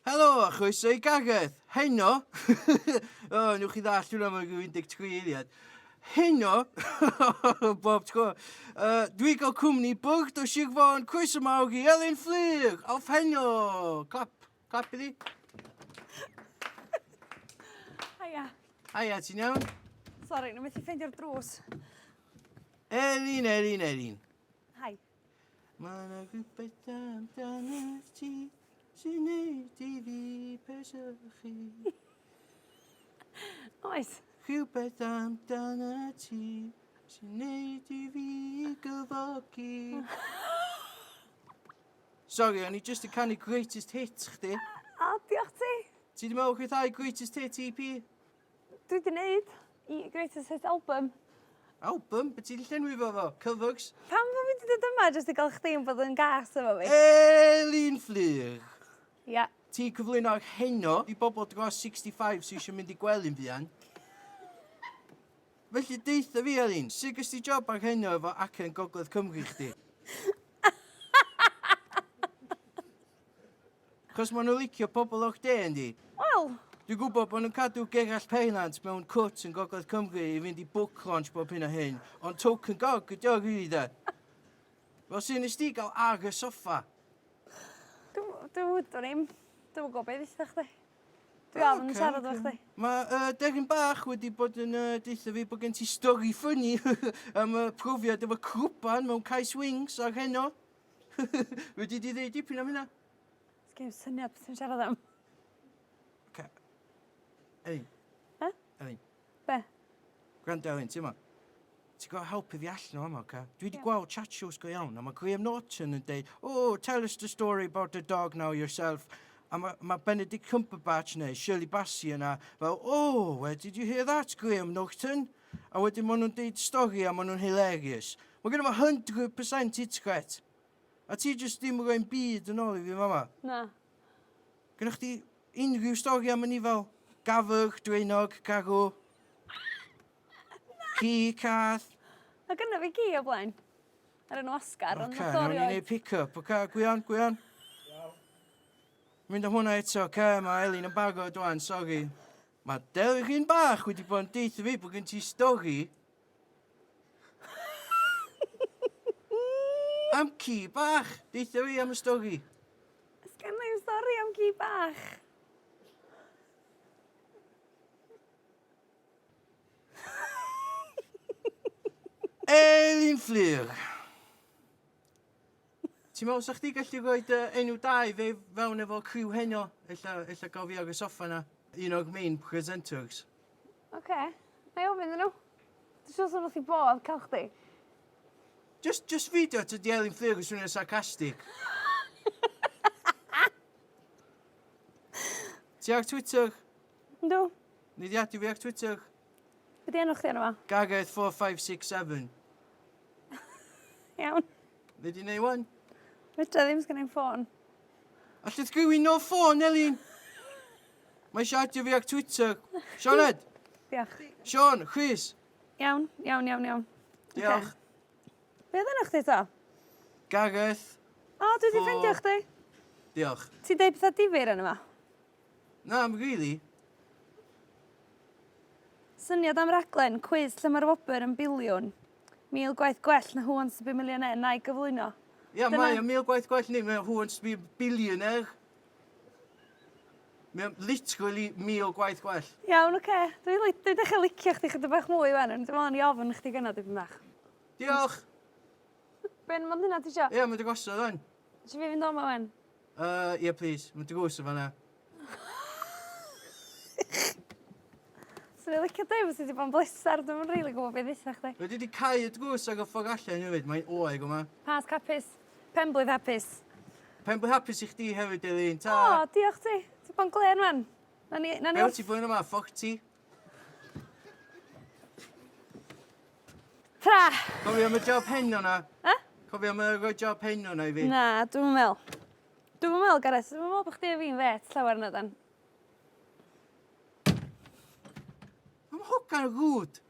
Helo, a chroeso I Gareth. Heno, nwch chi ddall hwnna mewn 13 eiliad. Heno, bob tro, dwi gael cwmni bwrdd o Sir Fôn, croeso mawr I Elin Fflyr, auf heno. Clap iddi. Haia. Haia, ti'n iawn? Sori, nhw methu ffeindio'r drws. Elin. Hai. Mae yna rhywbeth amdano ti sy'n neud I fi pesyrchu. Oes. Rhywbeth amdano ti sy'n neud I fi gyfogi. Sorry, o'n I just yn canu greatest hits chdi. O, diolch ti. Ti di meddwl chwythau greatest hit EP? Dwi di wneud I Greatest Hits album. Album? Be ti'n llenwi fo? Covers? Pam bo fi wedi dod yma jyst I gael chdi'n bod yn gas efo fi? Elin Fflyr. Ia. Ti cyflwyno'r heno I bobl dros 65 sy'n eisiau mynd I gwely'n fian. Felly deitha fi, Elin, sut gys ti job ar heno efo acen Gogledd Cymru chdi? Chos maen nhw'n licio pobl o'ch de, yndi? Wel, Dwi'n gwybod bod nhw'n cadw Gerall Pennant mewn cwt yn Gogledd Cymru I fynd I book launch bob hyn a hyn, ond token gog ydi o rili de. Fel sy'n nes ti gael ar y soffa. dwi'n gwybod beth ddysgu chdi. Dwi ofn yn siarad efo chdi. Mae Derin Bach wedi bod yn deitha fi bod gen ti stori ffynnu am profiad efo crwban mewn Cais Wings ar heno. Wedi di ddeud dipyn am hynna? Sgyn i'n syniad beth yn siarad am. Elin. He? Elin. Be? Gwrando Elin, ti'n ma? Ti'n gwybod helpu fi allan o yma, ca? Dwi wedi gweld chat shows go iawn, a mae Graham Norton yn deud, oh, tell us the story about the dog now yourself. A mae Benedict Cumberbatch neu Shirley Bassey yna, fel, oh, where did you hear that, Graham Norton? A wedyn maen nhw'n deud stori a maen nhw'n hilarious. Mae gen i 100% hit threat. A ti just ddim yn rhoi'n byd yn ôl I fi mama. Na. Gynnwch chi unrhyw stori am ni fel Gafr, Dwynog, Garw, Ci, Cath. A gynna fi gi o blaen. Ar enw Oscar, ond Oce, nath nawn o ni rioed. neud pick-up, oce, gwion. Mynd o hwnna eto, oce, mae Elin yn barod dwan, sori. Mae Deryn Bach wedi bod yn deitha fi bod gen ti stori. Am ci bach, deitha fi am y stori. Sgynna i'w stori am gi bach. Elin Fflyr. Ti'n meddwl sa chdi gallu rhoi enw da I fe fewn efo criw heno? Ella gael fi ar y soffa na. Un o'r main presenters. Oce, na i ofyn nhw. Dwi'n siŵr sy'n wrth I bod cael chdi. Just fideo tydi Elin Fflyr yn swnio'n sarcastic. Ti ar Twitter? Yndw, Ni di adi fi ar Twitter? be di enw chdi enw fo? Gareth 4567. Iawn. Ni di neud wan? Fedra ddim sgynna i'n ffôn. Allith rhywun no ffôn, Elin? Mae eisiau adio fi ar Twitter. Sioned? Diolch. Sion, Chris? Iawn. Diolch. Be oedd enw chdi to? Gareth. O, dwi wedi ffeindio chdi. Diolch. Ti deud pethau difyr enw fo? Na, am really. Syniad am raglen, cwiz lle mae'r wobr yn biliwn. 1000 gwaith gwell na Who Wants to be Millionaire na I gyflwyno. Ia, Dyna- mae 1000 gwaith gwell ni. Mae Who Wants to be a Billionaire. Mae literally 1000 gwaith gwell. Iawn, oce. Dwi'n dechrau licio chdi chydig bach mwy wan. Dwi'n meddwl I ofyn chdi gyna dipyn bach. Diolch. Ben, mae'n hynna ti isio? Ia, mae dy gosod wan. Ti fi fynd o'ma wan? Ia, please. Mae dy gosod fanna. Swn i'n licio dweud bod ti wedi bod yn blisar. Dwi'n rili gwybod beth ddysgu chdi. Wedi di cau y drws ag o ffog allan hefyd. Mae'n oeg yma. Pasg hapus. Penblwydd hapus. Pen bod hapus I chdi hefyd, Elin. O, Ta. diolch ti. Ti'n bod yn glen wan. Na ni Be wyt ti fwy'n yma? 40? Tra! Cofio am y job heno na? Ha? Cofio am y roi job heno na I fi? Na, dwi'n meddwl. Dwi'n meddwl, Gareth. Dwi'n meddwl bod chdi a fi'n fet llawer yna dan. Am hogan rwd.